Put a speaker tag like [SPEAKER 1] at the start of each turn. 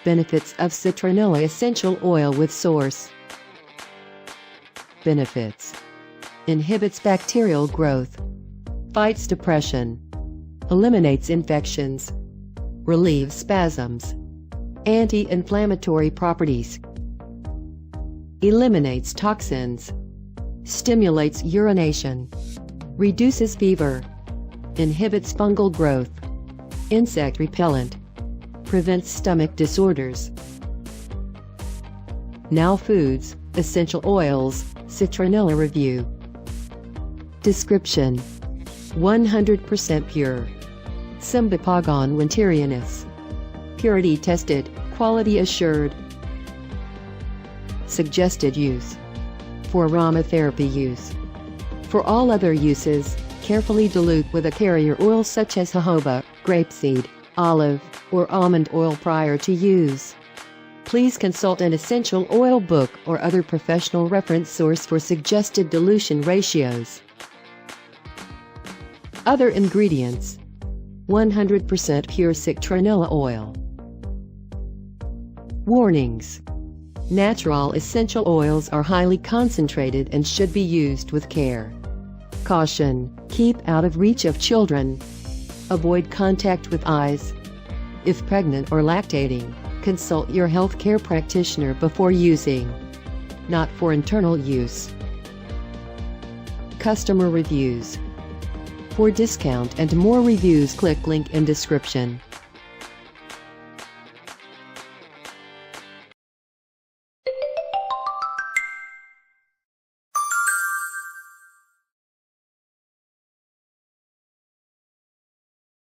[SPEAKER 1] Benefits of Citronella essential oil with source. Benefits: inhibits bacterial growth, fights depression, eliminates infections, relieves spasms, anti-inflammatory properties, eliminates toxins, stimulates urination, reduces fever, inhibits fungal growth, insect repellent, prevents stomach disorders. Now Foods, Essential Oils, Citronella Review. Description: 100% pure. Cymbopogon Winterianus. Purity tested, quality assured. Suggested use: for aromatherapy use. For all other uses, carefully dilute with a carrier oil such as jojoba, grapeseed, olive, or almond oil prior to use. Please consult an essential oil book or other professional reference source for suggested dilution ratios. Other ingredients: 100% pure citronella oil. Warnings: natural essential oils are highly concentrated and should be used with care. Caution: keep out of reach of children. Avoid contact with eyes. If pregnant or lactating, consult your healthcare practitioner before using. Not for internal use. Customer reviews. For discount and more reviews, click link in description.